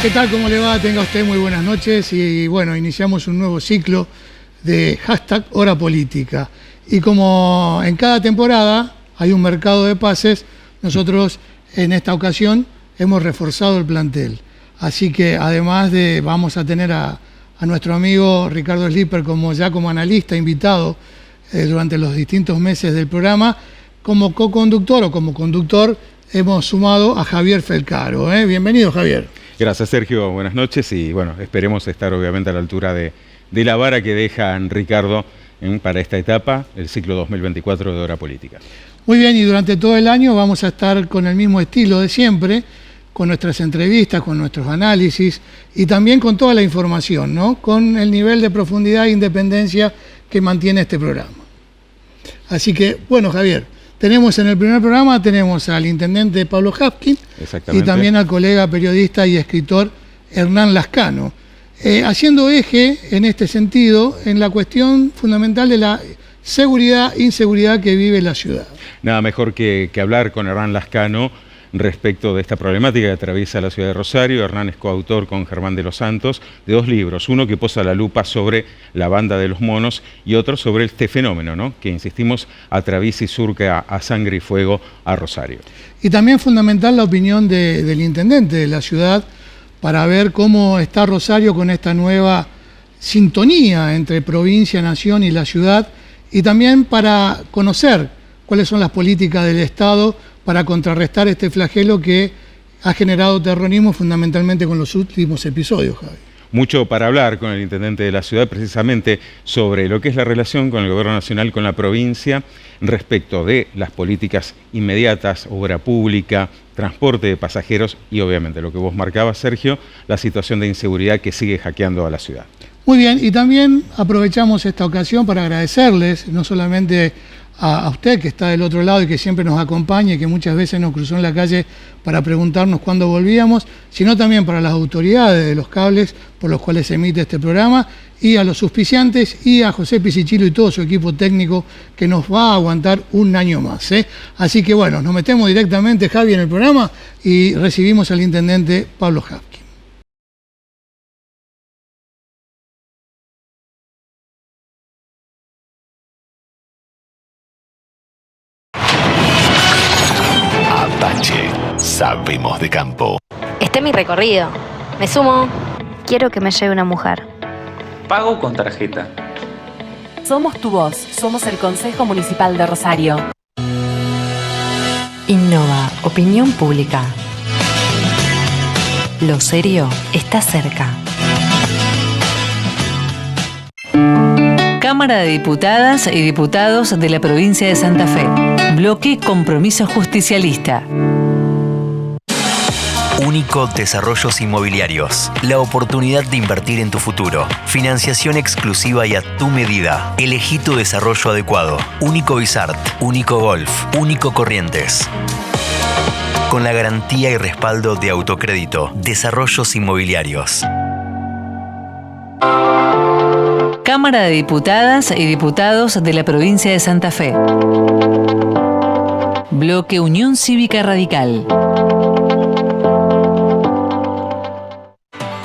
¿Qué tal? ¿Cómo le va? Tenga usted muy buenas noches y bueno, iniciamos un nuevo ciclo de hashtag Hora Política. Y como en cada temporada hay un mercado de pases, nosotros en esta ocasión hemos reforzado el plantel. Así que además de vamos a tener a nuestro amigo Ricardo Slipper como analista invitado durante los distintos meses del programa, como co-conductor o como conductor hemos sumado a Javier Felcaro. Bienvenido, Javier. Gracias, Sergio. Buenas noches y bueno, esperemos estar obviamente a la altura de la vara que deja Ricardo para esta etapa, el ciclo 2024 de Hora Política. Muy bien, y durante todo el año vamos a estar con el mismo estilo de siempre, con nuestras entrevistas, con nuestros análisis y también con toda la información, ¿no? Con el nivel de profundidad e independencia que mantiene este programa. Así que, bueno, Javier, tenemos en el primer programa, tenemos al intendente Pablo Hapkin y también al colega periodista y escritor Hernán Lascano, haciendo eje en este sentido en la cuestión fundamental de la inseguridad que vive la ciudad. Nada mejor que hablar con Hernán Lascano respecto de esta problemática que atraviesa la ciudad de Rosario. Hernán es coautor con Germán de los Santos de dos libros, uno que posa la lupa sobre la banda de los monos y otro sobre este fenómeno, ¿no?, que, insistimos, atraviesa y surca a sangre y fuego a Rosario. Y también fundamental la opinión del intendente de la ciudad para ver cómo está Rosario con esta nueva sintonía entre provincia, nación y la ciudad, y también para conocer cuáles son las políticas del Estado para contrarrestar este flagelo que ha generado terrorismo fundamentalmente con los últimos episodios, Javi. Mucho para hablar con el intendente de la ciudad precisamente sobre lo que es la relación con el gobierno nacional, con la provincia, respecto de las políticas inmediatas, obra pública, transporte de pasajeros y obviamente lo que vos marcabas, Sergio, la situación de inseguridad que sigue hackeando a la ciudad. Muy bien, y también aprovechamos esta ocasión para agradecerles, no solamente a usted que está del otro lado y que siempre nos acompaña y que muchas veces nos cruzó en la calle para preguntarnos cuándo volvíamos, sino también para las autoridades de los cables por los cuales se emite este programa y a los auspiciantes y a José Pisichilo y todo su equipo técnico que nos va a aguantar un año más. Así que bueno, nos metemos directamente, Javi, en el programa y recibimos al intendente Pablo Hapkin. Sabemos de campo. Este es mi recorrido. Me sumo. Quiero que me lleve una mujer. Pago con tarjeta. Somos tu voz. Somos el Consejo Municipal de Rosario. Innova. Opinión pública. Lo serio está cerca. Cámara de Diputadas y Diputados de la Provincia de Santa Fe. Bloque Compromiso Justicialista. Único Desarrollos Inmobiliarios. La oportunidad de invertir en tu futuro. Financiación exclusiva y a tu medida. Elegí tu desarrollo adecuado. Único Bizart. Único Golf. Único Corrientes. Con la garantía y respaldo de Autocrédito. Desarrollos Inmobiliarios. Cámara de Diputadas y Diputados de la Provincia de Santa Fe. Bloque Unión Cívica Radical.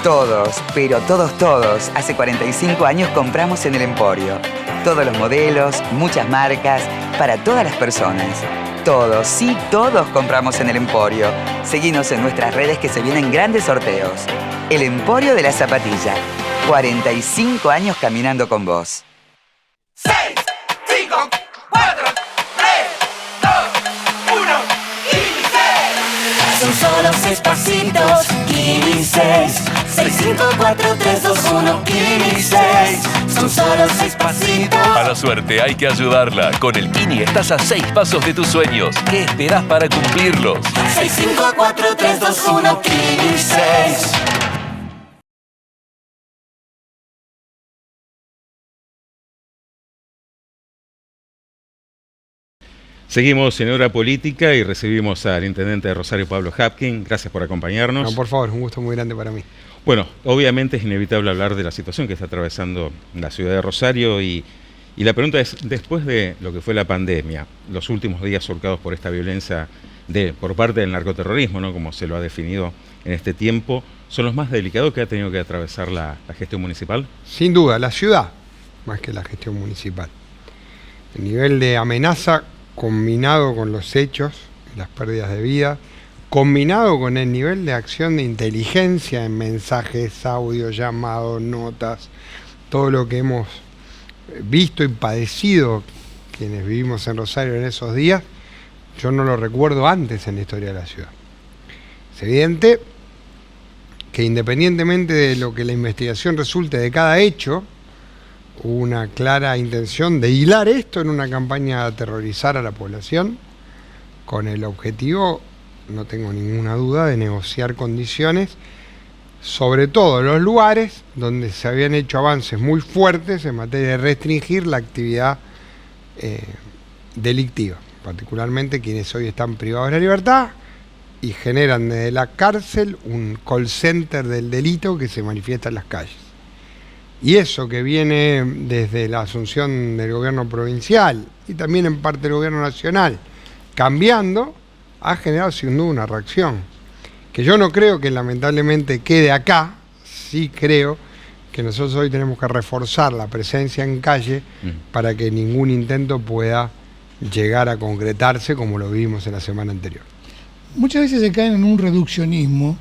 Todos, pero todos, hace 45 años compramos en el Emporio. Todos los modelos, muchas marcas, para todas las personas. Todos, sí, todos compramos en el Emporio. Seguinos en nuestras redes que se vienen grandes sorteos. El Emporio de la Zapatilla. 45 años caminando con vos. 6, 5, 4, 3, 2, 1, Kini 6. Son solo 6 pasitos, Kini 6. 6, 5, 4, 3, 2, 1, Kini 6. Son solo 6 pasitos. A la suerte hay que ayudarla. Con el Kini estás a 6 pasos de tus sueños. ¿Qué esperás para cumplirlos? 6, 5, 4, 3, 2, 1, Kini 6. Seguimos en Hora Política y recibimos al intendente de Rosario, Pablo Hapkin. Gracias por acompañarnos. No, por favor, un gusto muy grande para mí. Bueno, obviamente es inevitable hablar de la situación que está atravesando la ciudad de Rosario y la pregunta es, después de lo que fue la pandemia, los últimos días surcados por esta violencia por parte del narcoterrorismo, ¿no?, como se lo ha definido en este tiempo, son los más delicados que ha tenido que atravesar la gestión municipal? Sin duda, la ciudad, más que la gestión municipal. El nivel de amenaza combinado con los hechos, las pérdidas de vida, combinado con el nivel de acción de inteligencia en mensajes, audios, llamados, notas, todo lo que hemos visto y padecido quienes vivimos en Rosario en esos días, yo no lo recuerdo antes en la historia de la ciudad. Es evidente que independientemente de lo que la investigación resulte de cada hecho, hubo una clara intención de hilar esto en una campaña de aterrorizar a la población con el objetivo, no tengo ninguna duda, de negociar condiciones, sobre todo en los lugares donde se habían hecho avances muy fuertes en materia de restringir la actividad delictiva, particularmente quienes hoy están privados de la libertad y generan desde la cárcel un call center del delito que se manifiesta en las calles. Y eso que viene desde la asunción del gobierno provincial y también en parte del gobierno nacional, cambiando, ha generado sin duda una reacción, que yo no creo que lamentablemente quede acá. Sí creo que nosotros hoy tenemos que reforzar la presencia en calle para que ningún intento pueda llegar a concretarse como lo vimos en la semana anterior. Muchas veces se caen en un reduccionismo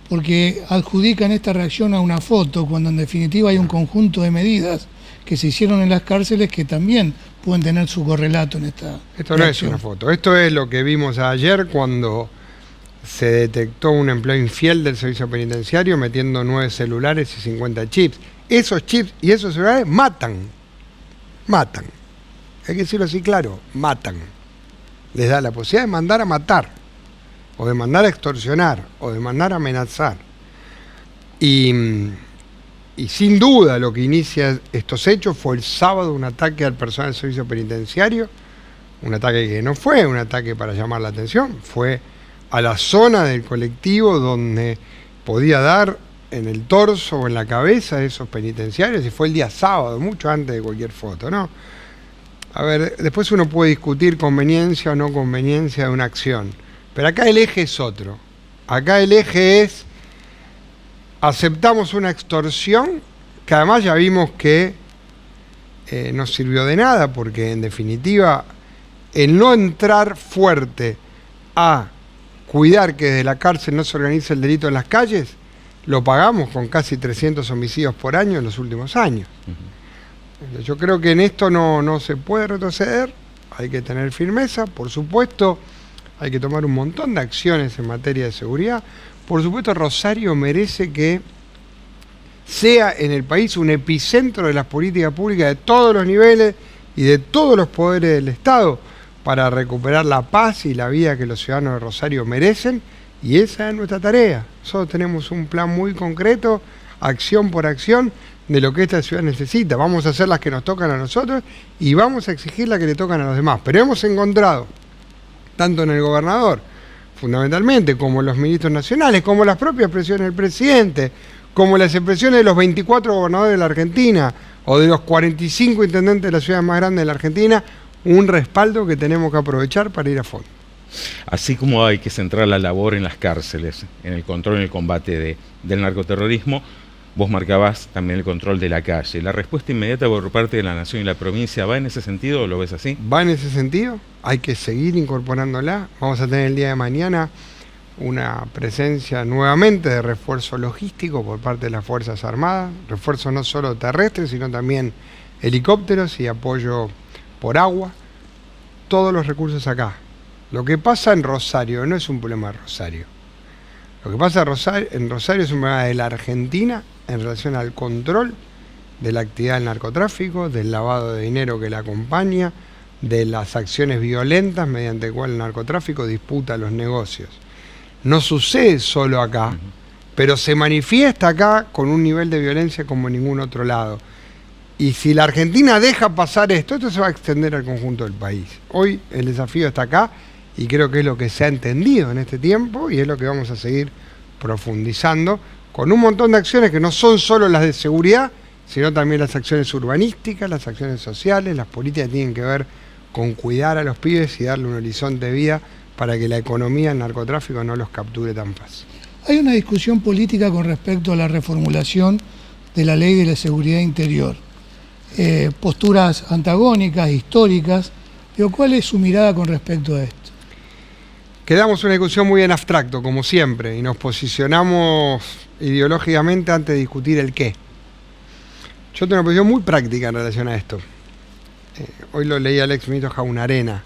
porque adjudican esta reacción a una foto, cuando en definitiva hay un conjunto de medidas que se hicieron en las cárceles que también pueden tener su correlato en esta Esto no reacción. es una foto, esto es lo que vimos ayer cuando se detectó un empleado infiel del servicio penitenciario metiendo 9 celulares y 50 chips. Esos chips y esos celulares matan. Hay que decirlo así claro, matan. Les da la posibilidad de mandar a matar, o de mandar a extorsionar, o de mandar a amenazar. Y sin duda lo que inicia estos hechos fue el sábado un ataque al personal del servicio penitenciario, un ataque que no fue un ataque para llamar la atención, fue a la zona del colectivo donde podía dar en el torso o en la cabeza de esos penitenciarios, y fue el día sábado, mucho antes de cualquier foto, ¿no? A ver, después uno puede discutir conveniencia o no conveniencia de una acción, pero acá el eje es otro. Acá el eje es, aceptamos una extorsión, que además ya vimos que no sirvió de nada, porque en definitiva el no entrar fuerte a cuidar que desde la cárcel no se organice el delito en las calles, lo pagamos con casi 300 homicidios por año en los últimos años. Yo creo que en esto no se puede retroceder, hay que tener firmeza, por supuesto, hay que tomar un montón de acciones en materia de seguridad. Por supuesto, Rosario merece que sea en el país un epicentro de las políticas públicas de todos los niveles y de todos los poderes del Estado para recuperar la paz y la vida que los ciudadanos de Rosario merecen, y esa es nuestra tarea. Nosotros tenemos un plan muy concreto, acción por acción, de lo que esta ciudad necesita. Vamos a hacer las que nos tocan a nosotros y vamos a exigir las que le tocan a los demás. Pero hemos encontrado, tanto en el gobernador, fundamentalmente, como en los ministros nacionales, como las propias expresiones del presidente, como las expresiones de los 24 gobernadores de la Argentina o de los 45 intendentes de las ciudades más grandes de la Argentina, un respaldo que tenemos que aprovechar para ir a fondo. Así como hay que centrar la labor en las cárceles, en el control y el combate del narcoterrorismo, vos marcabas también el control de la calle. ¿La respuesta inmediata por parte de la Nación y la provincia va en ese sentido o lo ves así? Va en ese sentido, hay que seguir incorporándola. Vamos a tener el día de mañana una presencia nuevamente de refuerzo logístico por parte de las Fuerzas Armadas, refuerzo no solo terrestre, sino también helicópteros y apoyo por agua, todos los recursos acá. Lo que pasa en Rosario no es un problema de Rosario. Lo que pasa en Rosario es un problema de la Argentina en relación al control de la actividad del narcotráfico, del lavado de dinero que la acompaña, de las acciones violentas mediante el cual el narcotráfico disputa los negocios. No sucede solo acá, pero se manifiesta acá con un nivel de violencia como en ningún otro lado. Y si la Argentina deja pasar esto se va a extender al conjunto del país. Hoy el desafío está acá y creo que es lo que se ha entendido en este tiempo y es lo que vamos a seguir profundizando con un montón de acciones que no son solo las de seguridad, sino también las acciones urbanísticas, las acciones sociales, las políticas que tienen que ver con cuidar a los pibes y darle un horizonte de vida para que la economía del narcotráfico no los capture tan fácil. Hay una discusión política con respecto a la reformulación de la Ley de la Seguridad Interior. Posturas antagónicas, históricas. Pero ¿cuál es su mirada con respecto a esto? Quedamos una discusión muy en abstracto, como siempre, y nos posicionamos ideológicamente antes de discutir el qué. Yo tengo una posición muy práctica en relación a esto. Hoy lo leí al ex ministro Jaunarena,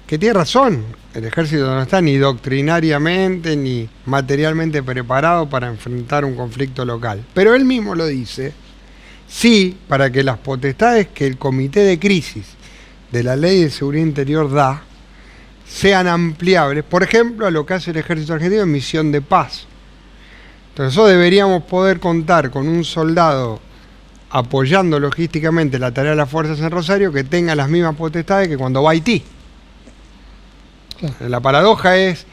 que tiene razón. El ejército no está ni doctrinariamente ni materialmente preparado para enfrentar un conflicto local. Pero él mismo lo dice, sí, para que las potestades que el Comité de Crisis de la Ley de Seguridad Interior da sean ampliables, por ejemplo, a lo que hace el ejército argentino en misión de paz. Entonces nosotros deberíamos poder contar con un soldado apoyando logísticamente la tarea de las fuerzas en Rosario que tenga las mismas potestades que cuando va a Haití. Claro. La paradoja es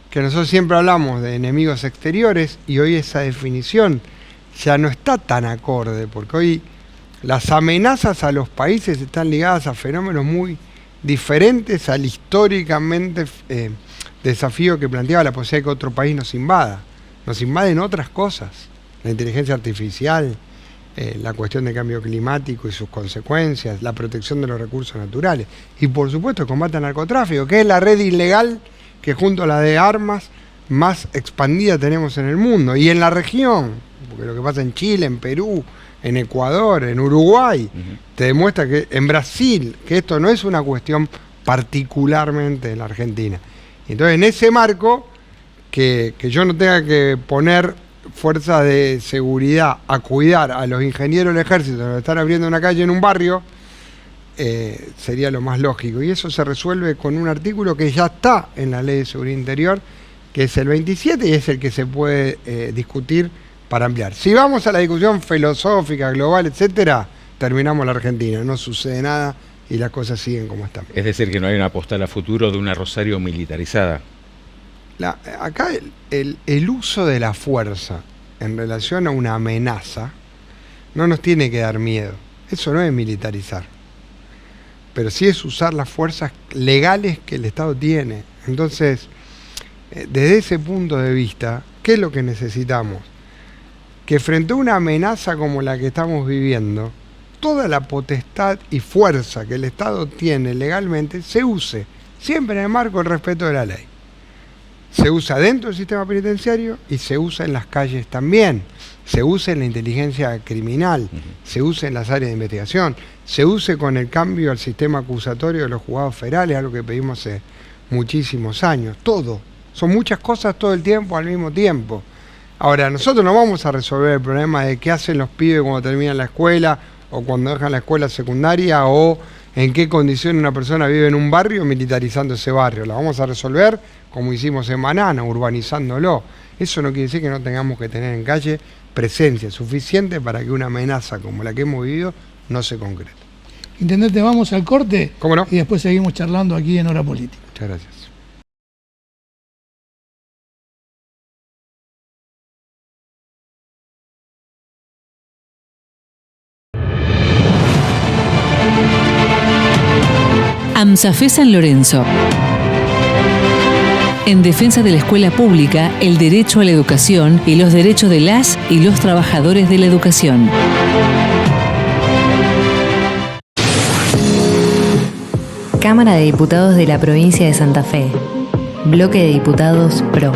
que nosotros siempre hablamos de enemigos exteriores y hoy esa definición ya no está tan acorde, porque hoy las amenazas a los países están ligadas a fenómenos muy diferentes al históricamente desafío que planteaba la posibilidad de que otro país nos invada. Nos invaden otras cosas, la inteligencia artificial, la cuestión del cambio climático y sus consecuencias, la protección de los recursos naturales y por supuesto el combate al narcotráfico, que es la red ilegal que junto a la de armas más expandida tenemos en el mundo y en la región, porque lo que pasa en Chile, en Perú, en Ecuador, en Uruguay, te demuestra que en Brasil, que esto no es una cuestión particularmente de la Argentina. Entonces en ese marco, que yo no tenga que poner fuerzas de seguridad a cuidar a los ingenieros del ejército que están abriendo una calle en un barrio, sería lo más lógico. Y eso se resuelve con un artículo que ya está en la Ley de Seguridad Interior, que es el 27 y es el que se puede discutir para ampliar. Si vamos a la discusión filosófica, global, etcétera, terminamos la Argentina, no sucede nada y las cosas siguen como están. Es decir, que no hay una postal a futuro de una Rosario militarizada. Acá el uso de la fuerza en relación a una amenaza no nos tiene que dar miedo. Eso no es militarizar. Pero sí es usar las fuerzas legales que el Estado tiene. Entonces, desde ese punto de vista, ¿qué es lo que necesitamos? Que frente a una amenaza como la que estamos viviendo, toda la potestad y fuerza que el Estado tiene legalmente se use, siempre en el marco del respeto de la ley. Se usa dentro del sistema penitenciario y se usa en las calles también. Se usa en la inteligencia criminal, se usa en las áreas de investigación, se usa con el cambio al sistema acusatorio de los juzgados federales, algo que pedimos hace muchísimos años. Todo. Son muchas cosas todo el tiempo al mismo tiempo. Ahora, nosotros no vamos a resolver el problema de qué hacen los pibes cuando terminan la escuela o cuando dejan la escuela secundaria o en qué condición una persona vive en un barrio militarizando ese barrio. La vamos a resolver como hicimos en Banana, urbanizándolo. Eso no quiere decir que no tengamos que tener en calle presencia suficiente para que una amenaza como la que hemos vivido no se concrete. Intendente, vamos al corte. ¿Cómo no? Y después seguimos charlando aquí en Hora Política. Muchas gracias. AMSAFE San Lorenzo. En defensa de la escuela pública, el derecho a la educación y los derechos de las y los trabajadores de la educación. Cámara de Diputados de la Provincia de Santa Fe. Bloque de Diputados PRO.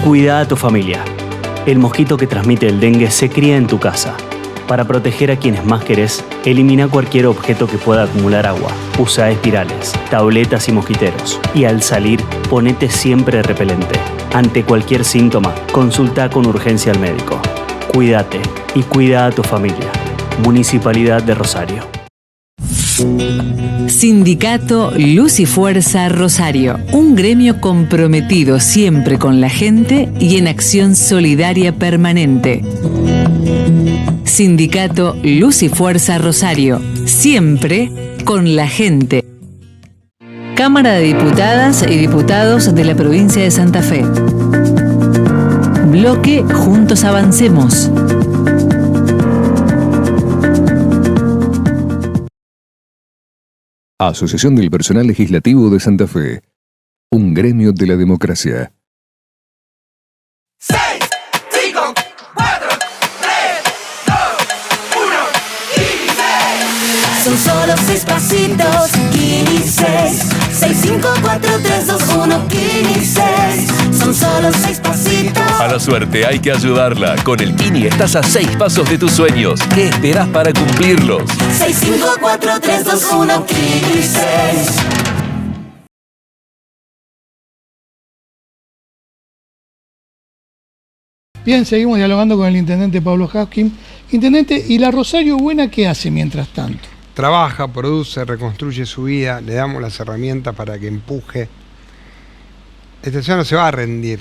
Cuida a tu familia. El mosquito que transmite el dengue se cría en tu casa. Para proteger a quienes más querés, elimina cualquier objeto que pueda acumular agua. Usa espirales, tabletas y mosquiteros. Y al salir, ponete siempre repelente. Ante cualquier síntoma, consulta con urgencia al médico. Cuídate y cuida a tu familia. Municipalidad de Rosario. Sindicato Luz y Fuerza Rosario, un gremio comprometido siempre con la gente y en acción solidaria permanente. Sindicato Luz y Fuerza Rosario, siempre con la gente. Cámara de Diputadas y Diputados de la provincia de Santa Fe. Bloque Juntos Avancemos. Asociación del Personal Legislativo de Santa Fe. Un gremio de la democracia. 6, 5, 4, 3, 2, 1, y 6. Son solo 6 pasitos, Kini 6. 6, 5, 4, 3, 2, 1, Kini 6. Son solo 6 pasitos. A la suerte hay que ayudarla. Con el Kini estás a 6 pasos de tus sueños. ¿Qué esperás para cumplirlos? 6, 5, 4, 3, 2, 1, Kini 6. Bien, seguimos dialogando con el intendente Pablo Haskin. Intendente, ¿y la Rosario Buena qué hace mientras tanto? Trabaja, produce, reconstruye su vida, le damos las herramientas para que empuje. Esta ciudad no se va a rendir.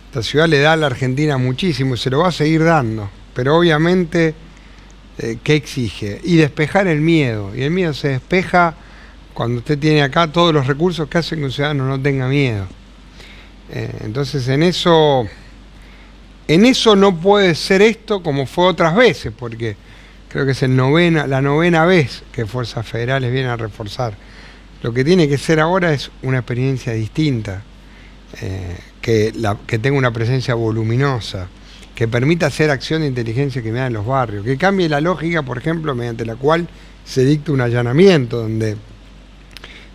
Esta ciudad le da a la Argentina muchísimo y se lo va a seguir dando. Pero obviamente, ¿qué exige? Y despejar el miedo. Y el miedo se despeja cuando usted tiene acá todos los recursos que hacen que un ciudadano no tenga miedo. Entonces en eso no puede ser esto como fue otras veces, porque creo que es la novena vez que Fuerzas Federales vienen a reforzar. Lo que tiene que ser ahora es una experiencia distinta, que tenga una presencia voluminosa, que permita hacer acción de inteligencia criminal en los barrios, que cambie la lógica, por ejemplo, mediante la cual se dicta un allanamiento, donde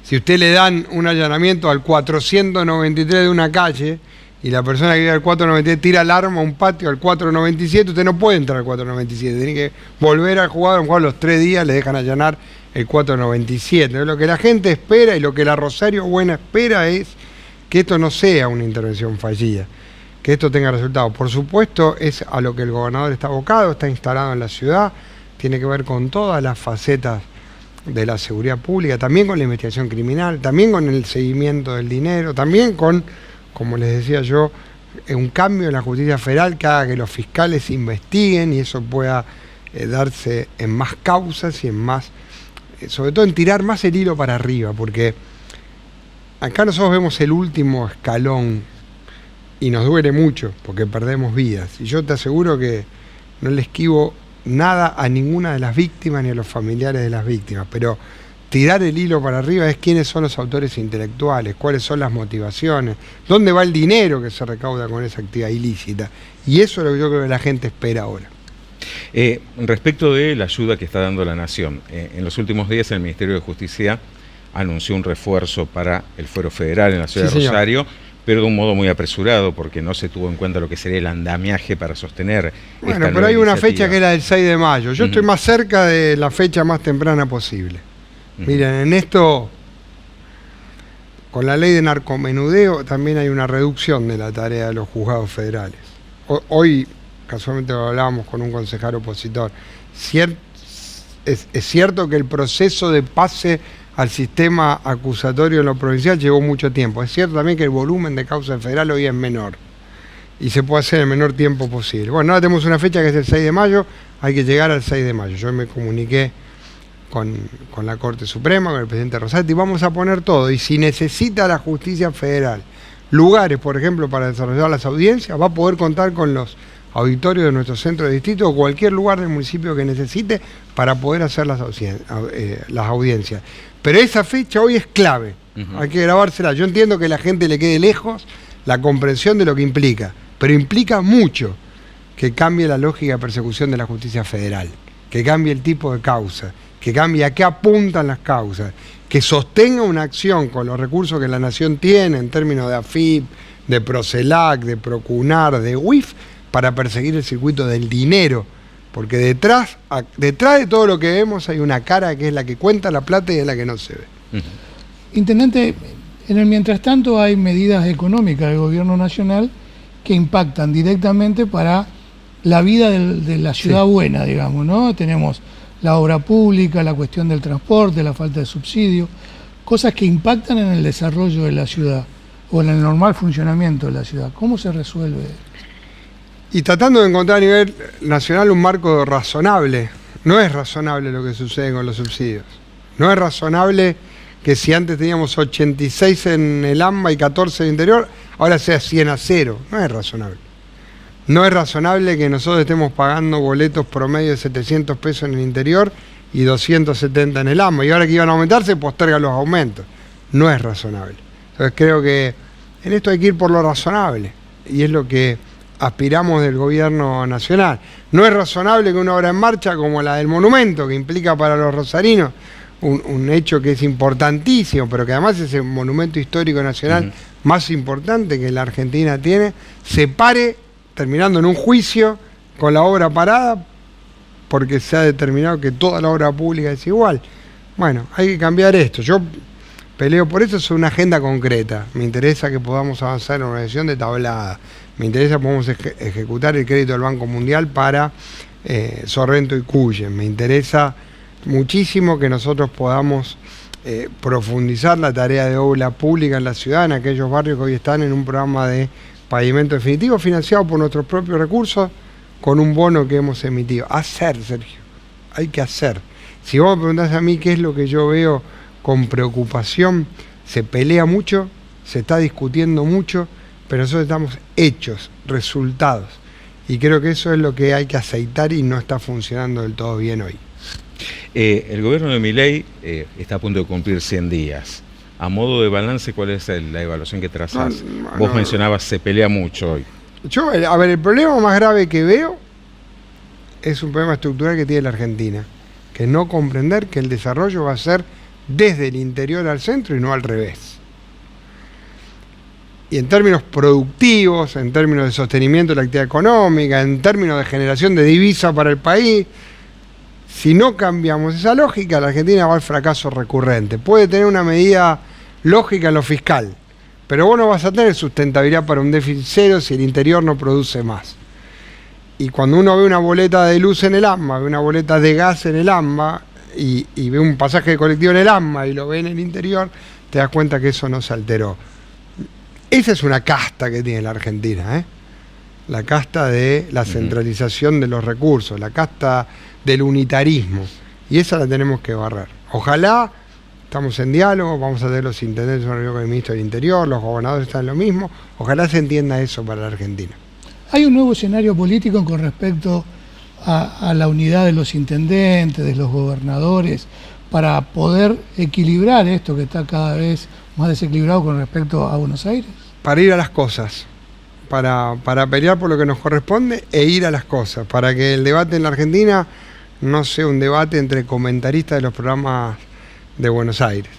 si usted le dan un allanamiento al 493 de una calle y la persona que vive al 493 tira el arma a un patio al 497, usted no puede entrar al 497, tiene que volver a jugar, a lo mejor los 3 días le dejan allanar el 497. Lo que la gente espera y lo que la Rosario Buena espera es que esto no sea una intervención fallida, que esto tenga resultados. Por supuesto, es a lo que el gobernador está abocado, está instalado en la ciudad, tiene que ver con todas las facetas de la seguridad pública, también con la investigación criminal, también con el seguimiento del dinero, también con, como les decía yo, un cambio en la justicia federal que haga que los fiscales investiguen y eso pueda darse en más causas y en más, sobre todo en tirar más el hilo para arriba, porque acá nosotros vemos el último escalón y nos duele mucho porque perdemos vidas. Y yo te aseguro que no le esquivo nada a ninguna de las víctimas ni a los familiares de las víctimas, pero tirar el hilo para arriba es quiénes son los autores intelectuales, cuáles son las motivaciones, dónde va el dinero que se recauda con esa actividad ilícita. Y eso es lo que yo creo que la gente espera ahora. Respecto de la ayuda que está dando la Nación, en los últimos días el Ministerio de Justicia anunció un refuerzo para el fuero federal en la ciudad de Rosario, pero de un modo muy apresurado porque no se tuvo en cuenta lo que sería el andamiaje para sostener esta pero hay una fecha que era el 6 de mayo. Yo estoy más cerca de la fecha más temprana posible. Miren, en esto, con la ley de narcomenudeo, también hay una reducción de la tarea de los juzgados federales. Hoy, casualmente lo hablábamos con un concejal opositor, es cierto que el proceso de pase al sistema acusatorio en lo provincial llevó mucho tiempo. Es cierto también que el volumen de causa federal hoy es menor y se puede hacer en el menor tiempo posible. Bueno, ahora tenemos una fecha que es el 6 de mayo, hay que llegar al 6 de mayo. Yo me comuniqué con la Corte Suprema, con el presidente Rosati, y vamos a poner todo. Y si necesita la justicia federal lugares, por ejemplo, para desarrollar las audiencias, va a poder contar con los auditorios de nuestro centro de distrito o cualquier lugar del municipio que necesite para poder hacer las audiencias. Pero esa fecha hoy es clave, hay que grabársela. Yo entiendo que a la gente le quede lejos la comprensión de lo que implica, pero implica mucho que cambie la lógica de persecución de la justicia federal, que cambie el tipo de causa, que cambie a qué apuntan las causas, que sostenga una acción con los recursos que la Nación tiene en términos de AFIP, de Procelac, de Procunar, de UIF, para perseguir el circuito del dinero. Porque detrás de todo lo que vemos hay una cara que es la que cuenta la plata y es la que no se ve. Intendente, en el mientras tanto hay medidas económicas del gobierno nacional que impactan directamente para la vida de la ciudad buena, digamos, ¿no? Tenemos la obra pública, la cuestión del transporte, la falta de subsidio, cosas que impactan en el desarrollo de la ciudad o en el normal funcionamiento de la ciudad. ¿Cómo se resuelve? Y tratando de encontrar a nivel nacional un marco razonable. No es razonable lo que sucede con los subsidios. No es razonable que si antes teníamos 86 en el AMBA y 14 en el interior, ahora sea 100-0. No es razonable. No es razonable que nosotros estemos pagando boletos promedio de 700 pesos en el interior y 270 en el AMBA. Y ahora que iban a aumentar, se postergan los aumentos. No es razonable. Entonces creo que en esto hay que ir por lo razonable. Y es lo que aspiramos del gobierno nacional. No es razonable que una obra en marcha como la del monumento, que implica para los rosarinos un hecho que es importantísimo, pero que además es el monumento histórico nacional más importante que la Argentina tiene, se pare terminando en un juicio con la obra parada porque se ha determinado que toda la obra pública es igual. Bueno, hay que cambiar esto. Yo peleo por eso, es una agenda concreta. Me interesa que podamos avanzar en una organización de tablada. Me interesa que podamos ejecutar el crédito del Banco Mundial para Sorrento y Cuyen. Me interesa muchísimo que nosotros podamos profundizar la tarea de obra pública en la ciudad, en aquellos barrios que hoy están en un programa de pavimento definitivo financiado por nuestros propios recursos con un bono que hemos emitido. Hacer, Sergio, hay que hacer. Si vos me preguntás a mí qué es lo que yo veo con preocupación, se pelea mucho, se está discutiendo mucho, pero nosotros estamos hechos, resultados. Y creo que eso es lo que hay que aceitar y no está funcionando del todo bien hoy. El gobierno de Milei está a punto de cumplir 100 días. A modo de balance, ¿cuál es la evaluación que trazás? Vos mencionabas, se pelea mucho hoy. Yo, a ver, el problema más grave que veo es un problema estructural que tiene la Argentina, que no comprender que el desarrollo va a ser desde el interior al centro y no al revés. Y en términos productivos, en términos de sostenimiento de la actividad económica, en términos de generación de divisa para el país, si no cambiamos esa lógica, la Argentina va al fracaso recurrente. Puede tener una medida lógica en lo fiscal, pero vos no vas a tener sustentabilidad para un déficit cero si el interior no produce más. Y cuando uno ve una boleta de luz en el AMBA, ve una boleta de gas en el AMBA, y ve un pasaje de colectivo en el AMBA y lo ve en el interior, te das cuenta que eso no se alteró. Esa es una casta que tiene la Argentina, ¿eh? La casta de la centralización de los recursos, la casta del unitarismo, y esa la tenemos que barrer. Ojalá, estamos en diálogo, vamos a tener los intendentes en reunión con el ministro del Interior, los gobernadores están en lo mismo, ojalá se entienda eso para la Argentina. Hay un nuevo escenario político con respecto a la unidad de los intendentes, de los gobernadores, para poder equilibrar esto que está cada vez más desequilibrado con respecto a Buenos Aires. Para ir a las cosas, para pelear por lo que nos corresponde e ir a las cosas, para que el debate en la Argentina no sea un debate entre comentaristas de los programas de Buenos Aires.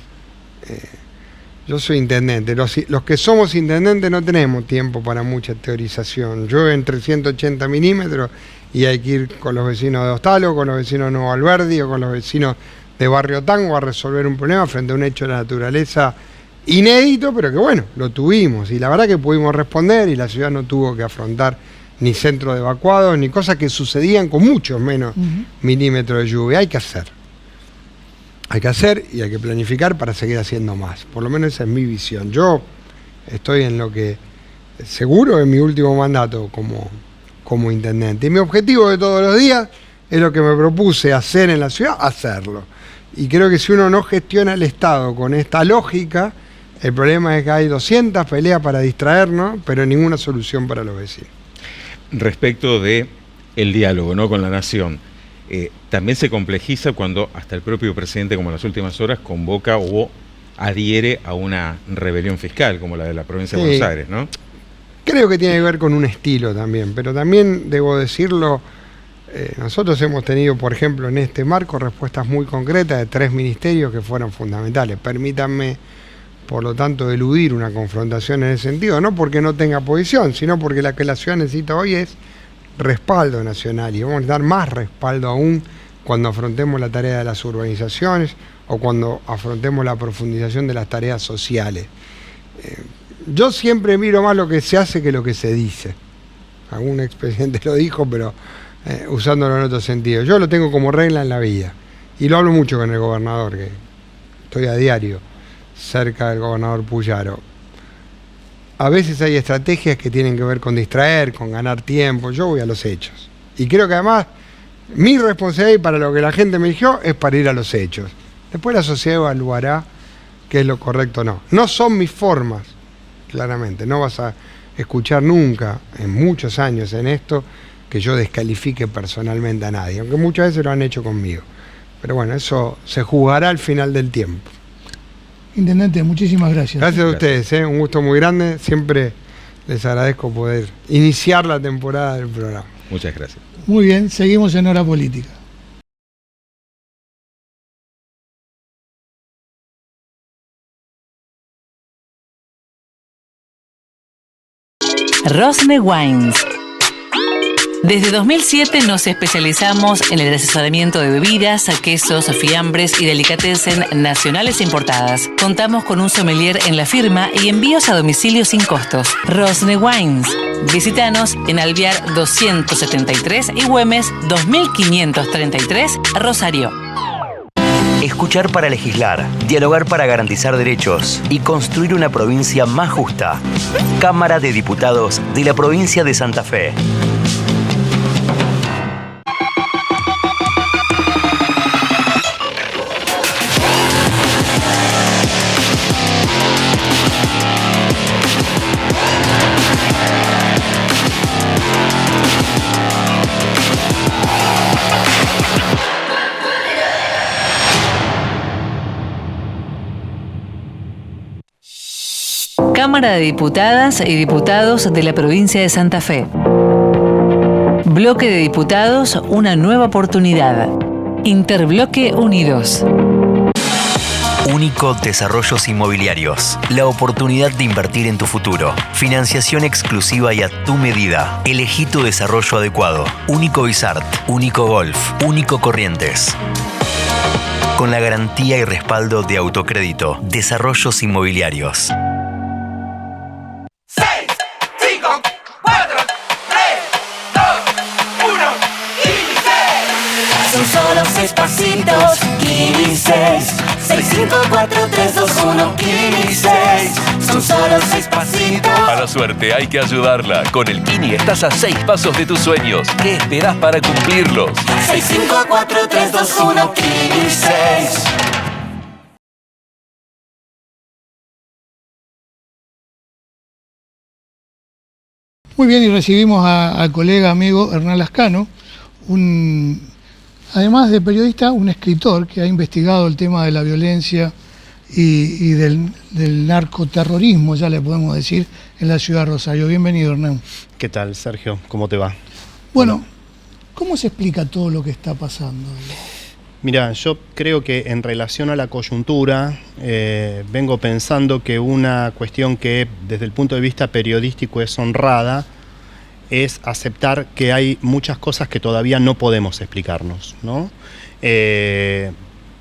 Yo soy intendente, los que somos intendentes no tenemos tiempo para mucha teorización. Llueve en 380 milímetros y hay que ir con los vecinos de Hostalo, con los vecinos de Nuevo Alberdi o con los vecinos de Barrio Tango a resolver un problema frente a un hecho de la naturaleza inédito, pero que bueno, lo tuvimos y la verdad que pudimos responder y la ciudad no tuvo que afrontar ni centros de evacuados ni cosas que sucedían con muchos menos milímetros de lluvia. Hay que hacer y hay que planificar para seguir haciendo más, por lo menos esa es mi visión. Yo estoy en lo que seguro en mi último mandato como intendente y mi objetivo de todos los días es lo que me propuse hacer en la ciudad, hacerlo. Y creo que si uno no gestiona el Estado con esta lógica, el problema es que hay 200 peleas para distraernos, pero ninguna solución para los vecinos. Respecto de el diálogo, ¿no?, con la nación, también se complejiza cuando hasta el propio presidente, como en las últimas horas, convoca o adhiere a una rebelión fiscal, como la de la provincia de Buenos Aires, ¿no? Creo que tiene que ver con un estilo también, pero también debo decirlo, nosotros hemos tenido, por ejemplo, en este marco, respuestas muy concretas de 3 ministerios que fueron fundamentales. Permítanme, por lo tanto, eludir una confrontación en ese sentido, no porque no tenga posición, sino porque la que la ciudad necesita hoy es respaldo nacional y vamos a dar más respaldo aún cuando afrontemos la tarea de las urbanizaciones o cuando afrontemos la profundización de las tareas sociales. Yo siempre miro más lo que se hace que lo que se dice. Algún expresidente lo dijo, pero usándolo en otro sentido. Yo lo tengo como regla en la vida y lo hablo mucho con el gobernador, que estoy a diario cerca del gobernador Puyaro. A veces hay estrategias que tienen que ver con distraer, con ganar tiempo. Yo voy a los hechos. Y creo que además mi responsabilidad para lo que la gente me dijo es para ir a los hechos. Después la sociedad evaluará qué es lo correcto o no. No son mis formas, claramente. No vas a escuchar nunca, en muchos años en esto, que yo descalifique personalmente a nadie, aunque muchas veces lo han hecho conmigo. Pero bueno, eso se juzgará al final del tiempo. Intendente, muchísimas gracias. Gracias a ustedes, un gusto muy grande. Siempre les agradezco poder iniciar la temporada del programa. Muchas gracias. Muy bien, seguimos en Hora Política. Rosne Wines. Desde 2007 nos especializamos en el asesoramiento de bebidas, quesos, fiambres y delicatessen nacionales e importadas. Contamos con un sommelier en la firma y envíos a domicilio sin costos. Rosne Wines. Visítanos en Alvear 273 y Güemes 2533, Rosario. Escuchar para legislar, dialogar para garantizar derechos y construir una provincia más justa. Cámara de Diputados de la provincia de Santa Fe. Cámara de Diputadas y Diputados de la provincia de Santa Fe. Bloque de Diputados, una nueva oportunidad. Interbloque Unidos. Único Desarrollos Inmobiliarios. La oportunidad de invertir en tu futuro. Financiación exclusiva y a tu medida. Elegí tu desarrollo adecuado. Único Bizart. Único Golf. Único Corrientes. Con la garantía y respaldo de Autocrédito. Desarrollos Inmobiliarios. 6, 5, 4, 3, 2, 1, inicie. Son solo 6 pasitos, Kini 6. 6, 5, 4, 3, 2, 1, Kini 6. Son solo 6 pasitos. A la suerte hay que ayudarla. Con el Kini estás a 6 pasos de tus sueños. ¿Qué esperás para cumplirlos? 6, 5, 4, 3, 2, 1, Kini 6. Muy bien, y recibimos al colega, amigo Hernán Lascano, además de periodista, un escritor que ha investigado el tema de la violencia y del narcoterrorismo, ya le podemos decir, en la ciudad de Rosario. Bienvenido, Hernán. ¿Qué tal, Sergio? ¿Cómo te va? Bueno, ¿cómo se explica todo lo que está pasando? Mira, yo creo que en relación a la coyuntura, vengo pensando que una cuestión que desde el punto de vista periodístico es honrada, es aceptar que hay muchas cosas que todavía no podemos explicarnos, ¿no?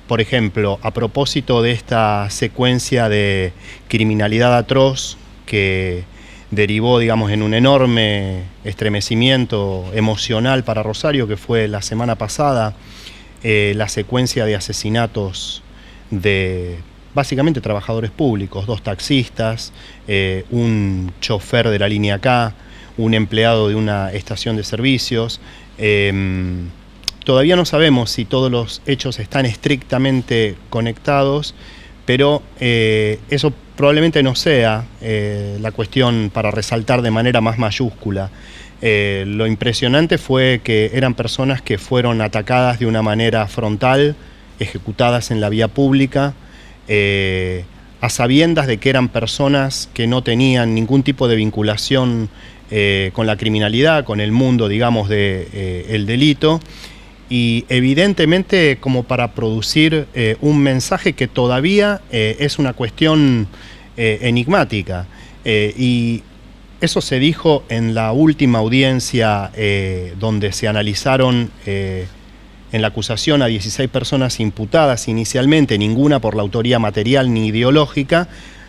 Por ejemplo, a propósito de esta secuencia de criminalidad atroz que derivó, digamos, en un enorme estremecimiento emocional para Rosario, que fue la semana pasada, la secuencia de asesinatos de básicamente trabajadores públicos, 2 taxistas, un chofer de la línea K, un empleado de una estación de servicios. Todavía no sabemos si todos los hechos están estrictamente conectados, pero eso probablemente no sea la cuestión para resaltar de manera más mayúscula. Lo impresionante fue que eran personas que fueron atacadas de una manera frontal, ejecutadas en la vía pública, a sabiendas de que eran personas que no tenían ningún tipo de vinculación con la criminalidad, con el mundo, digamos, del delito, y evidentemente como para producir un mensaje que todavía es una cuestión enigmática. Y eso se dijo en la última audiencia donde se analizaron en la acusación a 16 personas imputadas inicialmente, ninguna por la autoría material ni ideológica,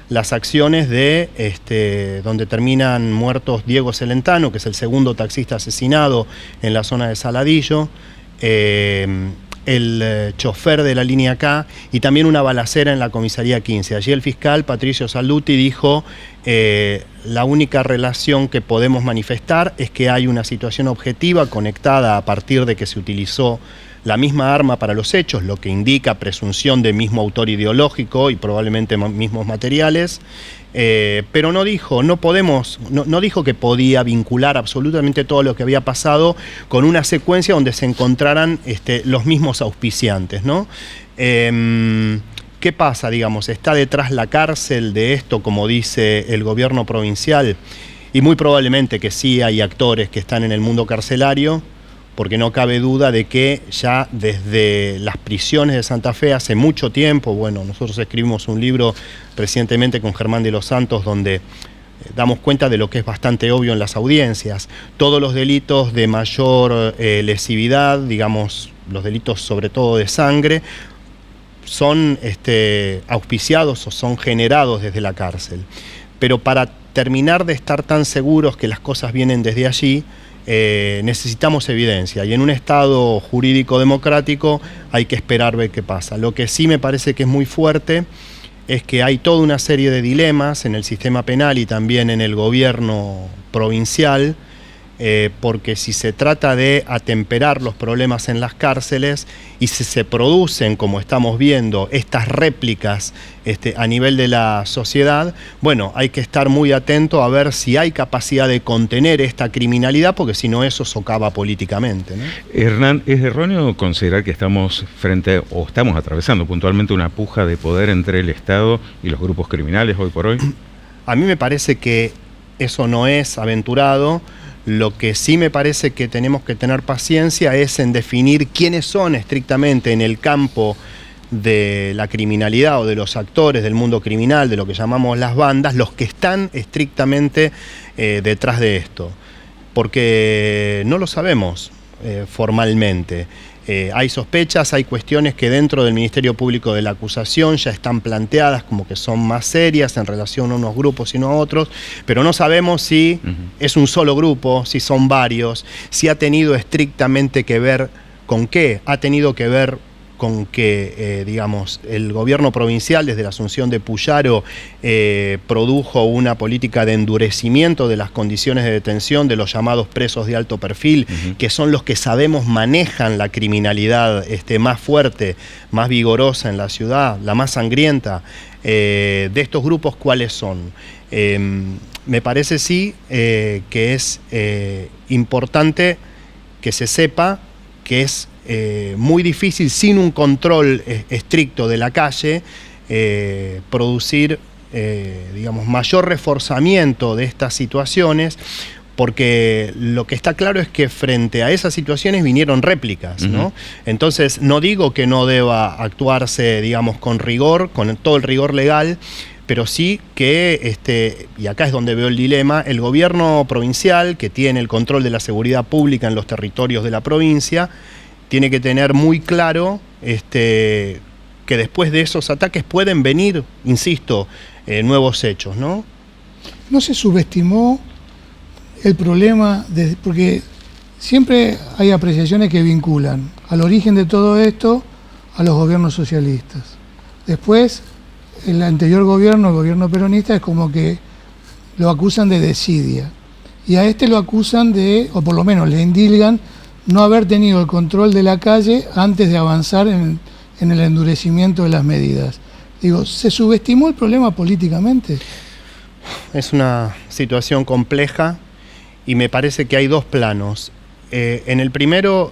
las acciones de donde terminan muertos Diego Celentano, que es el segundo taxista asesinado en la zona de Saladillo, el chofer de la línea K y también una balacera en la comisaría 15. Allí el fiscal Patricio Salduti dijo la única relación que podemos manifestar es que hay una situación objetiva conectada a partir de que se utilizó la misma arma para los hechos, lo que indica presunción de mismo autor ideológico y probablemente mismos materiales, pero no dijo que podía vincular absolutamente todo lo que había pasado con una secuencia donde se encontraran los mismos auspiciantes, ¿no? ¿Qué pasa, digamos? ¿Está detrás la cárcel de esto, como dice el gobierno provincial? Y muy probablemente que sí hay actores que están en el mundo carcelario, porque no cabe duda de que ya desde las prisiones de Santa Fe hace mucho tiempo, bueno, nosotros escribimos un libro recientemente con Germán de los Santos donde damos cuenta de lo que es bastante obvio en las audiencias. Todos los delitos de mayor lesividad, digamos, los delitos sobre todo de sangre, son auspiciados o son generados desde la cárcel. Pero para terminar de estar tan seguros que las cosas vienen desde allí, necesitamos evidencia, y en un Estado jurídico democrático hay que esperar ver qué pasa. Lo que sí me parece que es muy fuerte es que hay toda una serie de dilemas en el sistema penal y también en el gobierno provincial, porque si se trata de atemperar los problemas en las cárceles y si se producen, como estamos viendo, estas réplicas a nivel de la sociedad, bueno, hay que estar muy atento a ver si hay capacidad de contener esta criminalidad, porque si no eso socava políticamente, ¿no? Hernán, ¿es erróneo considerar que estamos estamos atravesando puntualmente una puja de poder entre el Estado y los grupos criminales hoy por hoy? A mí me parece que eso no es aventurado. Lo que sí me parece que tenemos que tener paciencia es en definir quiénes son estrictamente en el campo de la criminalidad o de los actores del mundo criminal, de lo que llamamos las bandas, los que están estrictamente detrás de esto. Porque no lo sabemos formalmente. Hay sospechas, hay cuestiones que dentro del Ministerio Público de la acusación ya están planteadas como que son más serias en relación a unos grupos y no a otros, pero no sabemos si es un solo grupo, si son varios, si ha tenido estrictamente que ver con qué. Ha tenido que ver con que, digamos, el gobierno provincial desde la asunción de Puyaro produjo una política de endurecimiento de las condiciones de detención de los llamados presos de alto perfil, que son los que sabemos manejan la criminalidad más fuerte, más vigorosa en la ciudad, la más sangrienta. De estos grupos, ¿cuáles son? Me parece sí que es importante que se sepa que es muy difícil, sin un control estricto de la calle, producir digamos, mayor reforzamiento de estas situaciones, porque lo que está claro es que frente a esas situaciones vinieron réplicas, ¿no? Entonces, no digo que no deba actuarse, digamos, con rigor, con todo el rigor legal, pero sí que, y acá es donde veo el dilema, el gobierno provincial, que tiene el control de la seguridad pública en los territorios de la provincia, tiene que tener muy claro que después de esos ataques pueden venir, insisto, nuevos hechos, ¿no? No se subestimó el problema, porque siempre hay apreciaciones que vinculan al origen de todo esto a los gobiernos socialistas. Después, el anterior gobierno, el gobierno peronista, es como que lo acusan de desidia. Y a lo acusan de, o por lo menos le indilgan, no haber tenido el control de la calle antes de avanzar en el endurecimiento de las medidas. Digo, ¿se subestimó el problema políticamente? Es una situación compleja y me parece que hay dos planos. En el primero,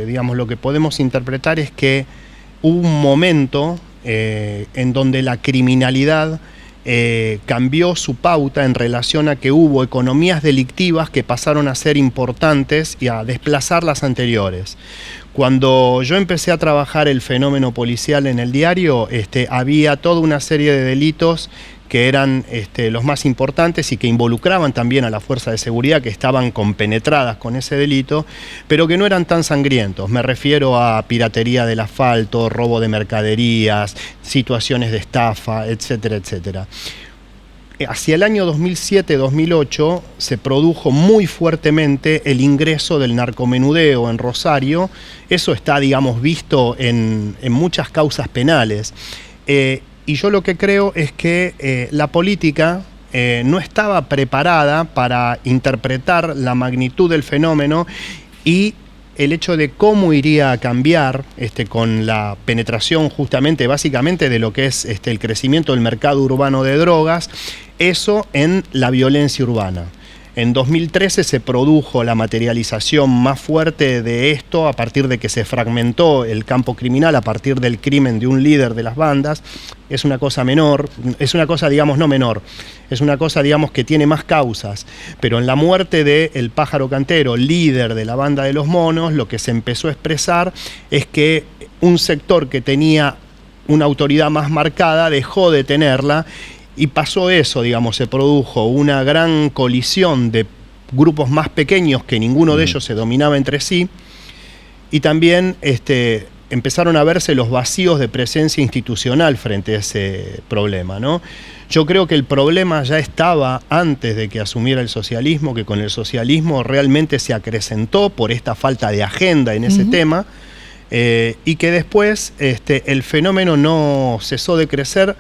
digamos, lo que podemos interpretar es que hubo un momento en donde la criminalidad cambió su pauta en relación a que hubo economías delictivas que pasaron a ser importantes y a desplazar las anteriores. Cuando yo empecé a trabajar el fenómeno policial en el diario, había toda una serie de delitos que eran los más importantes y que involucraban también a la fuerza de seguridad, que estaban compenetradas con ese delito, pero que no eran tan sangrientos. Me refiero a piratería del asfalto, robo de mercaderías, situaciones de estafa, etcétera, etcétera. Hacia el año 2007-2008 se produjo muy fuertemente el ingreso del narcomenudeo en Rosario. Eso está, digamos, visto en muchas causas penales. Y yo lo que creo es que la política no estaba preparada para interpretar la magnitud del fenómeno y el hecho de cómo iría a cambiar con la penetración básicamente de lo que es el crecimiento del mercado urbano de drogas, eso en la violencia urbana. En 2013 se produjo la materialización más fuerte de esto a partir de que se fragmentó el campo criminal, a partir del crimen de un líder de las bandas. Es una cosa menor, es una cosa, digamos, no menor, es una cosa, digamos, que tiene más causas. Pero en la muerte de El Pájaro Cantero, líder de la banda de los monos, lo que se empezó a expresar es que un sector que tenía una autoridad más marcada dejó de tenerla. Y pasó eso, digamos, se produjo una gran colisión de grupos más pequeños que ninguno de ellos se dominaba entre sí, y también empezaron a verse los vacíos de presencia institucional frente a ese problema, ¿no? Yo creo que el problema ya estaba antes de que asumiera el socialismo, que con el socialismo realmente se acrecentó por esta falta de agenda en ese tema, y que después el fenómeno no cesó de crecer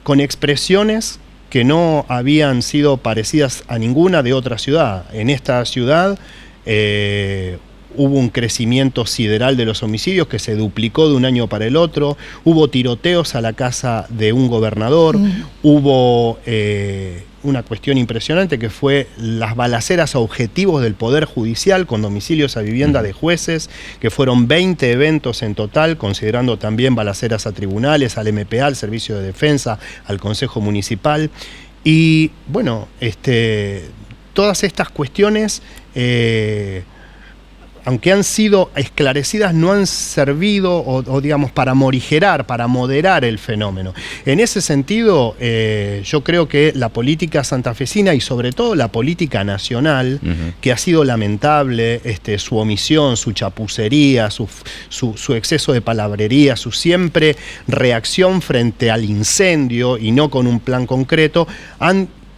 con expresiones que no habían sido parecidas a ninguna de otra ciudad. En esta ciudad hubo un crecimiento sideral de los homicidios que se duplicó de un año para el otro, hubo tiroteos a la casa de un gobernador, hubo una cuestión impresionante que fue las balaceras a objetivos del Poder Judicial con domicilios a vivienda de jueces, que fueron 20 eventos en total, considerando también balaceras a tribunales, al MPA, al Servicio de Defensa, al Consejo Municipal. Y bueno, todas estas cuestiones, aunque han sido esclarecidas, no han servido o digamos, para morigerar, para moderar el fenómeno. En ese sentido, yo creo que la política santafesina y sobre todo la política nacional, que ha sido lamentable, su omisión, su chapucería, su exceso de palabrería, su siempre reacción frente al incendio y no con un plan concreto,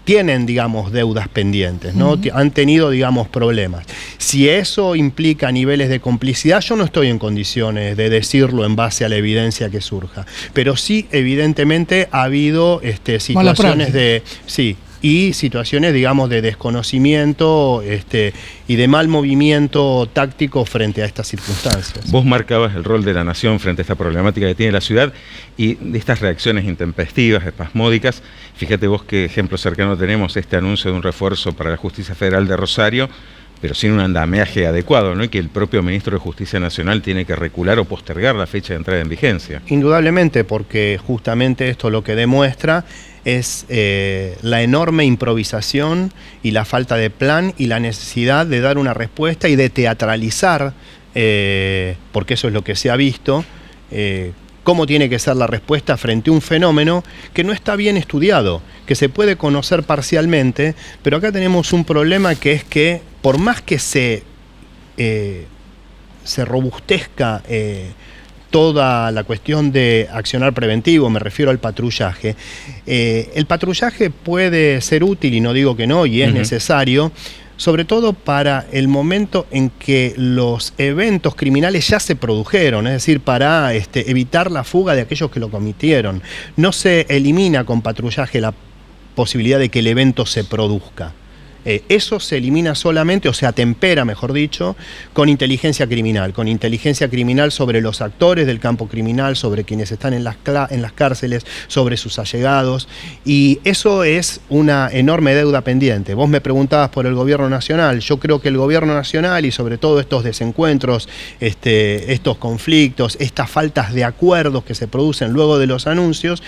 tienen, digamos, deudas pendientes, ¿no? Han tenido, digamos, problemas. Si eso implica niveles de complicidad, yo no estoy en condiciones de decirlo en base a la evidencia que surja. Pero sí, evidentemente, ha habido situaciones de... Sí, y situaciones, digamos, de desconocimiento y de mal movimiento táctico frente a estas circunstancias. Vos marcabas el rol de la nación frente a esta problemática que tiene la ciudad y de estas reacciones intempestivas, espasmódicas. Fíjate vos qué ejemplo cercano tenemos, este anuncio de un refuerzo para la Justicia Federal de Rosario, pero sin un andamiaje adecuado, ¿no? Y que el propio ministro de Justicia Nacional tiene que recular o postergar la fecha de entrada en vigencia. Indudablemente, porque justamente esto lo que demuestra es la enorme improvisación y la falta de plan y la necesidad de dar una respuesta y de teatralizar, porque eso es lo que se ha visto, cómo tiene que ser la respuesta frente a un fenómeno que no está bien estudiado, que se puede conocer parcialmente, pero acá tenemos un problema que es que por más que se robustezca toda la cuestión de accionar preventivo, me refiero al patrullaje. El patrullaje puede ser útil, y no digo que no, y es necesario, sobre todo para el momento en que los eventos criminales ya se produjeron, es decir, para evitar la fuga de aquellos que lo cometieron. No se elimina con patrullaje la posibilidad de que el evento se produzca. Eso se elimina solamente, o se atempera, mejor dicho, con inteligencia criminal sobre los actores del campo criminal, sobre quienes están en las cárceles, sobre sus allegados, y eso es una enorme deuda pendiente. Vos me preguntabas por el gobierno nacional. Yo creo que el gobierno nacional y sobre todo estos desencuentros, estos conflictos, estas faltas de acuerdos que se producen luego de los anuncios,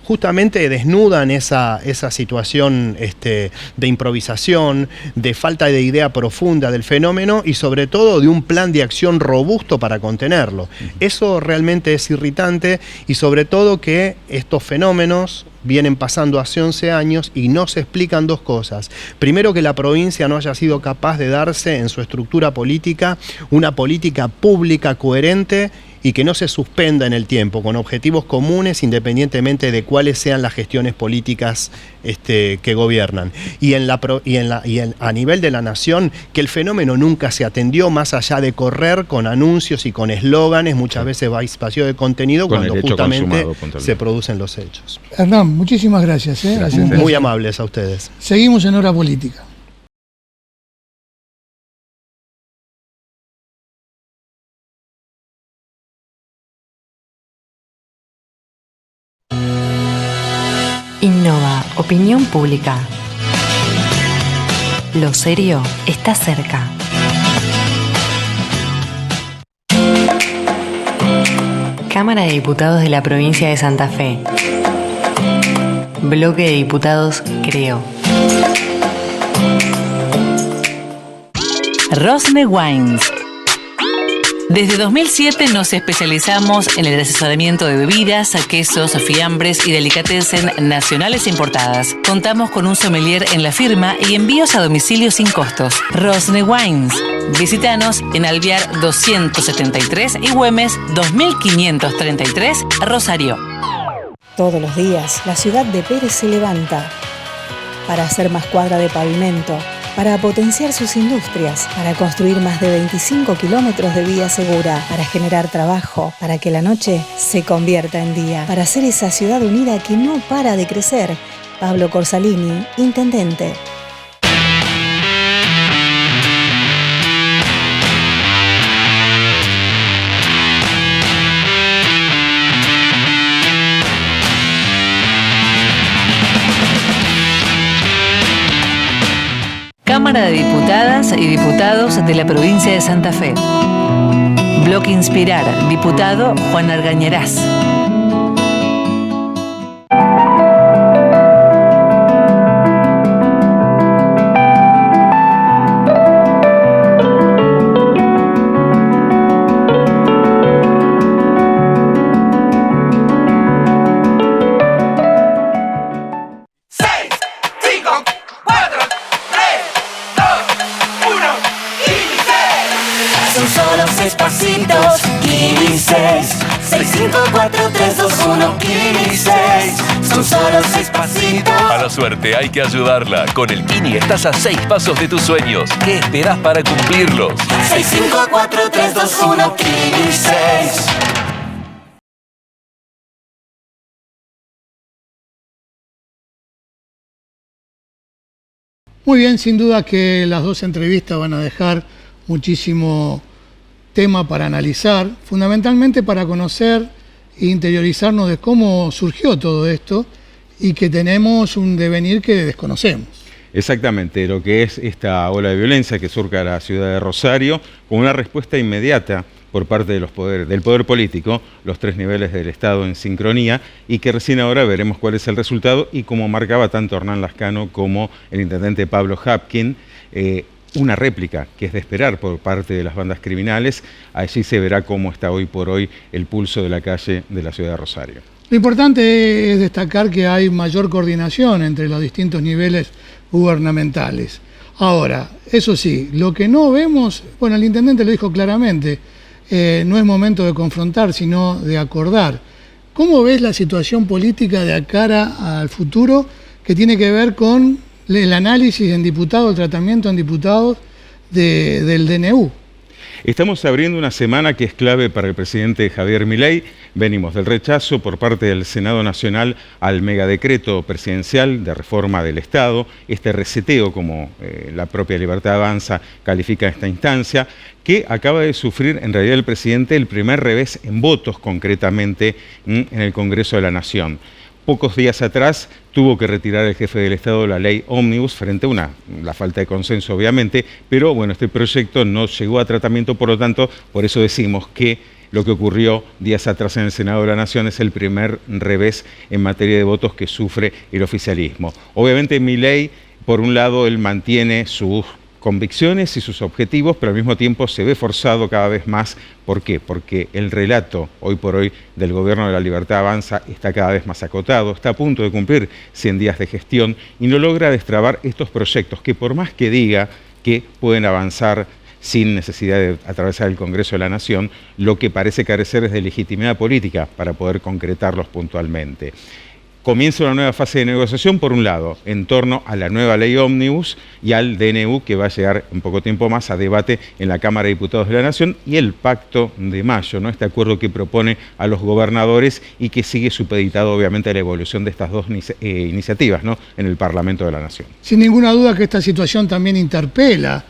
justamente desnudan esa situación de improvisación, de falta de idea profunda del fenómeno y sobre todo de un plan de acción robusto para contenerlo. Eso realmente es irritante, y sobre todo que estos fenómenos vienen pasando hace 11 años y no se explican dos cosas. Primero, que la provincia no haya sido capaz de darse en su estructura política una política pública coherente y que no se suspenda en el tiempo, con objetivos comunes independientemente de cuáles sean las gestiones políticas que gobiernan. Y a nivel de la nación, que el fenómeno nunca se atendió más allá de correr con anuncios y con eslóganes, muchas veces vacío de contenido, cuando justamente se producen los hechos. Hernán, muchísimas gracias. Gracias. Muy amables a ustedes. Seguimos en Hora Política. Opinión pública. Lo serio está cerca. Cámara de Diputados de la Provincia de Santa Fe. Bloque de Diputados Creo. Rosne Wines. Desde 2007 nos especializamos en el asesoramiento de bebidas, quesos, fiambres y delicatessen nacionales e importadas. Contamos con un sommelier en la firma y envíos a domicilio sin costos. Rosne Wines. Visítanos en Alvear 273 y Güemes 2533, Rosario. Todos los días, la ciudad de Pérez se levanta para hacer más cuadra de pavimento, para potenciar sus industrias, para construir más de 25 kilómetros de vía segura, para generar trabajo, para que la noche se convierta en día, para ser esa ciudad unida que no para de crecer. Pablo Corsalini, Intendente. Cámara de Diputadas y Diputados de la Provincia de Santa Fe. Bloque Inspirar, diputado Juan Argañarás. Son solo 6 pasitos, Kini 6. 6, 5, 4, 3, 2, 1, Kini 6. Son solo 6 pasitos. A la suerte hay que ayudarla. Con el Kini estás a 6 pasos de tus sueños. ¿Qué esperás para cumplirlos? 6, 5, 4, 3, 2, 1, Kini 6. Muy bien, sin duda que las dos entrevistas van a dejar muchísimo tema para analizar, fundamentalmente para conocer e interiorizarnos de cómo surgió todo esto y que tenemos un devenir que desconocemos. Exactamente, lo que es esta ola de violencia que surca a la ciudad de Rosario, con una respuesta inmediata por parte de los del poder político, los 3 niveles del Estado en sincronía, y que recién ahora veremos cuál es el resultado y como marcaba tanto Hernán Lascano como el intendente Pablo Hapkin, una réplica que es de esperar por parte de las bandas criminales. Allí se verá cómo está hoy por hoy el pulso de la calle de la ciudad de Rosario. Lo importante es destacar que hay mayor coordinación entre los distintos niveles gubernamentales. Ahora, eso sí, lo que no vemos, bueno, el intendente lo dijo claramente, no es momento de confrontar, sino de acordar. ¿Cómo ves la situación política de cara al futuro que tiene que ver con el análisis en diputados, el tratamiento en diputados del DNU? Estamos abriendo una semana que es clave para el presidente Javier Milei. Venimos del rechazo por parte del Senado Nacional al megadecreto presidencial de reforma del Estado, este reseteo, como la propia Libertad Avanza califica esta instancia, que acaba de sufrir en realidad el presidente el primer revés en votos concretamente en el Congreso de la Nación. Pocos días atrás tuvo que retirar el jefe del Estado la ley Ómnibus frente a la falta de consenso, obviamente, pero bueno, este proyecto no llegó a tratamiento, por lo tanto, por eso decimos que lo que ocurrió días atrás en el Senado de la Nación es el primer revés en materia de votos que sufre el oficialismo. Obviamente Milei, por un lado, él mantiene sus convicciones y sus objetivos, pero al mismo tiempo se ve forzado cada vez más. ¿Por qué? Porque el relato hoy por hoy del gobierno de la Libertad Avanza está cada vez más acotado, está a punto de cumplir 100 días de gestión y no logra destrabar estos proyectos que, por más que diga que pueden avanzar sin necesidad de atravesar el Congreso de la Nación, lo que parece carecer es de legitimidad política para poder concretarlos puntualmente. Comienza una nueva fase de negociación, por un lado, en torno a la nueva ley Ómnibus y al DNU, que va a llegar en poco tiempo más a debate en la Cámara de Diputados de la Nación, y el Pacto de Mayo, ¿no? Este acuerdo que propone a los gobernadores y que sigue supeditado, obviamente, a la evolución de estas dos iniciativas, ¿no?, en el Parlamento de la Nación. Sin ninguna duda que esta situación también interpela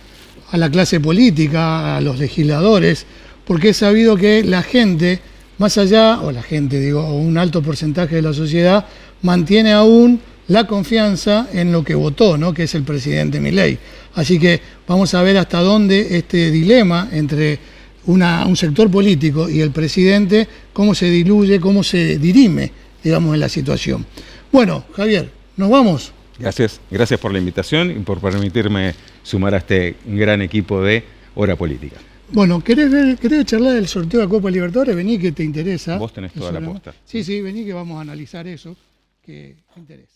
a la clase política, a los legisladores, porque es sabido que la gente, más allá, o la gente, digo, un alto porcentaje de la sociedad, mantiene aún la confianza en lo que votó, ¿no? Que es el presidente Milei. Así que vamos a ver hasta dónde este dilema entre un sector político y el presidente, cómo se diluye, cómo se dirime, digamos, en la situación. Bueno, Javier, ¿nos vamos? Gracias por la invitación y por permitirme sumar a este gran equipo de Hora Política. Bueno, ¿querés charlar del sorteo de Copa Libertadores? Vení, que te interesa. Vos tenés toda la posta. Sí, vení que vamos a analizar eso, que te interesa.